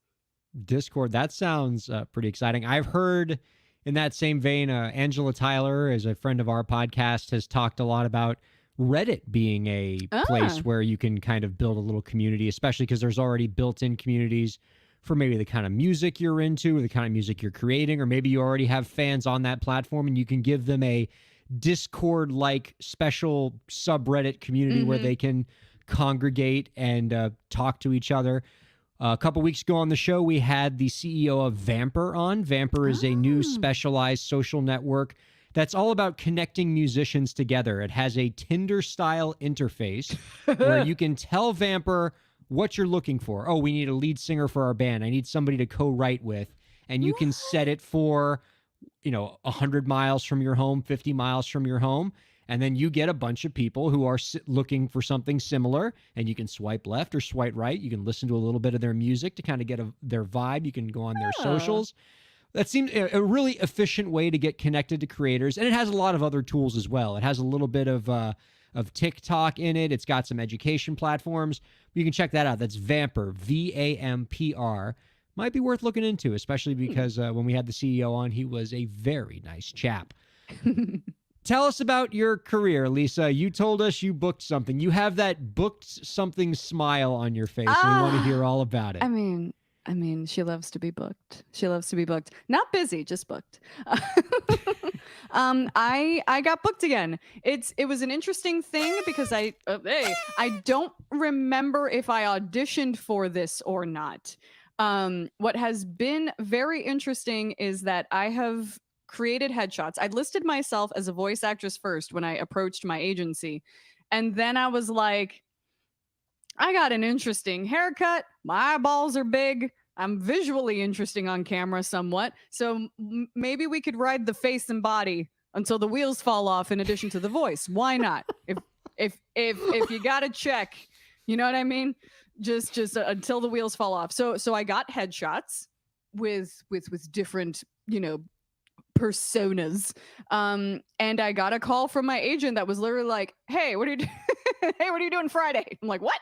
Speaker 3: Discord, that sounds pretty exciting. I've heard in that same vein, Angela Tyler, as a friend of our podcast, has talked a lot about Reddit being a place where you can kind of build a little community, especially because there's already built-in communities for maybe the kind of music you're into or the kind of music you're creating, or maybe you already have fans on that platform and you can give them a Discord-like special subreddit community where they can congregate and talk to each other. A couple weeks ago on the show, we had the CEO of Vamper on. Vamper is a new specialized social network that's all about connecting musicians together. It has a Tinder-style interface where you can tell Vamper what you're looking for. Oh, we need a lead singer for our band. I need somebody to co-write with. And you can set it for, 100 miles from your home, 50 miles from your home. And then you get a bunch of people who are looking for something similar, and you can swipe left or swipe right. You can listen to a little bit of their music to kind of get their vibe. You can go on their socials. That seems a really efficient way to get connected to creators. And it has a lot of other tools as well. It has a little bit of TikTok in it. It's got some education platforms. You can check that out. That's Vamper, VAMPR. Might be worth looking into, especially because when we had the CEO on, he was a very nice chap. Tell us about your career, Lisa. You told us you booked something. You have that booked something smile on your face. And we want to hear all about it.
Speaker 5: I mean, she loves to be booked. She loves to be booked. Not busy, just booked. I got booked again. It was an interesting thing because I don't remember if I auditioned for this or not. What has been very interesting is that I have created headshots. I'd listed myself as a voice actress first when I approached my agency. And then I was like, I got an interesting haircut. My eyeballs are big. I'm visually interesting on camera somewhat. So maybe we could ride the face and body until the wheels fall off in addition to the voice. Why not? If you got to check, you know what I mean? Just until the wheels fall off. So I got headshots with different, personas. And I got a call from my agent that was literally like, hey, what are you hey, what are you doing Friday? I'm like, what?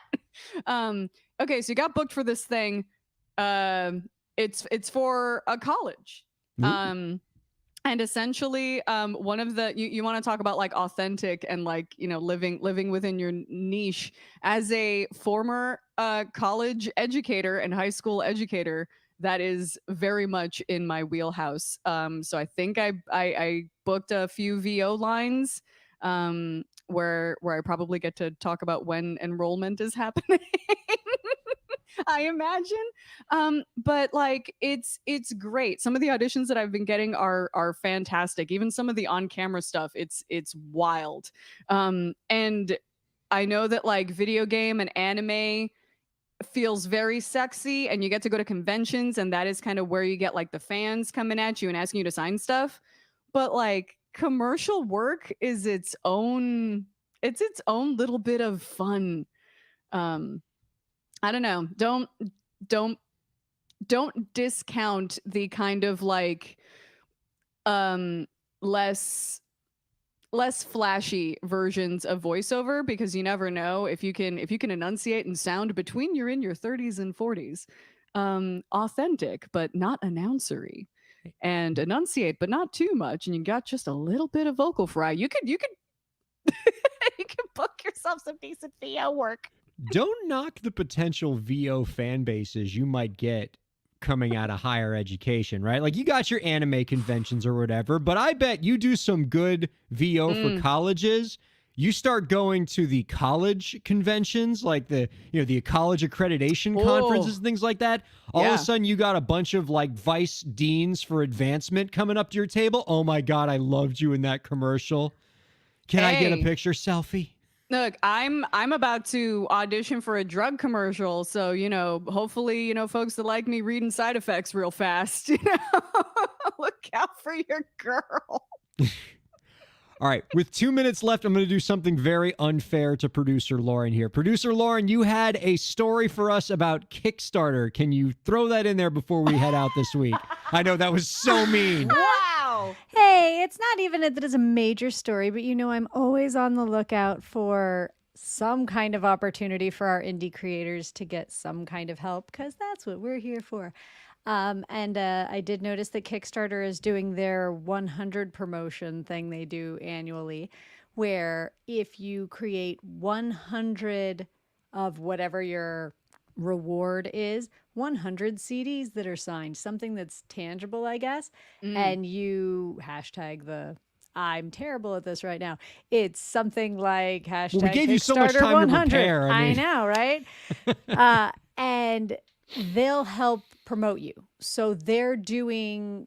Speaker 5: Okay, so you got booked for this thing. It's for a college. And essentially, one of the you want to talk about like authentic and like living within your niche. As a former college educator and high school educator, that is very much in my wheelhouse. So I think I booked a few VO lines where I probably get to talk about when enrollment is happening. I imagine. But like it's great. Some of the auditions that I've been getting are fantastic. Even some of the on-camera stuff, it's wild. And I know that like video game and anime feels very sexy, and you get to go to conventions, and that is kind of where you get like the fans coming at you and asking you to sign stuff. But like commercial work is its own little bit of fun. I don't know. Don't discount the kind of like less flashy versions of voiceover, because you never know if you can enunciate and sound between you're in your 30s and 40s, authentic but not announcery, and enunciate but not too much, and you got just a little bit of vocal fry. You could you can book yourself some decent VO work.
Speaker 3: Don't knock the potential VO fan bases you might get coming out of higher education, right? Like you got your anime conventions or whatever, but I bet you do some good VO for colleges. You start going to the college conventions, like the college accreditation conferences and things like that. All of a sudden you got a bunch of like vice deans for advancement coming up to your table. Oh my God, I loved you in that commercial. Can I get a picture selfie?
Speaker 5: Look, I'm about to audition for a drug commercial, so hopefully folks that like me reading side effects real fast. Look out for your girl.
Speaker 3: All right, with 2 minutes left, I'm going to do something very unfair to producer Lauren here. Producer Lauren, you had a story for us about Kickstarter. Can you throw that in there before we head out this week? I know that was so mean.
Speaker 5: Wow.
Speaker 8: Hey, it's not even that it's a major story, but I'm always on the lookout for some kind of opportunity for our indie creators to get some kind of help, because that's what we're here for. And I did notice that Kickstarter is doing their 100 promotion thing they do annually, where if you create 100 of whatever your reward is, 100 CDs that are signed, something that's tangible, I guess, and you hashtag the I'm terrible at this right now. It's something like hashtag
Speaker 3: we gave you so much
Speaker 8: Kickstarter
Speaker 3: time
Speaker 8: 100.
Speaker 3: to prepare.
Speaker 8: I know, right? And they'll help promote you. So they're doing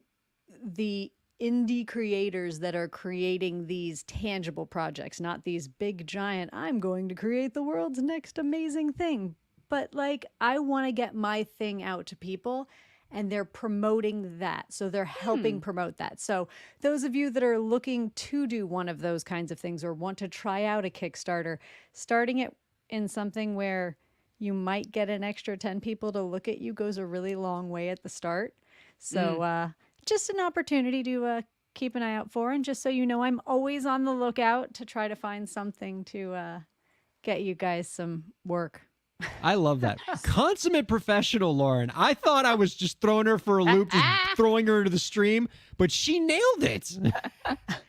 Speaker 8: the indie creators that are creating these tangible projects, not these big giant, I'm going to create the world's next amazing thing. But like, I want to get my thing out to people, and they're promoting that. So they're helping promote that. So those of you that are looking to do one of those kinds of things or want to try out a Kickstarter, starting it in something where you might get an extra 10 people to look at you goes a really long way at the start. So just an opportunity to keep an eye out for. And just so you know, I'm always on the lookout to try to find something to get you guys some work.
Speaker 3: I love that. Consummate professional, Lauren. I thought I was just throwing her for a loop, just throwing her into the stream, but she nailed it.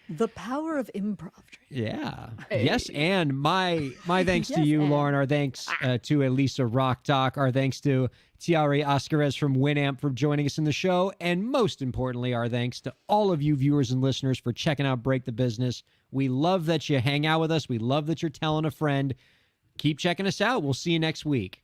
Speaker 8: The power of improv.
Speaker 3: Yeah. Yes, and my thanks to you, Lauren. Our thanks to Elisa Rockdock. Our thanks to Tiare Oscarez from Winamp for joining us in the show. And most importantly, our thanks to all of you viewers and listeners for checking out Break the Business. We love that you hang out with us. We love that you're telling a friend. Keep checking us out. We'll see you next week.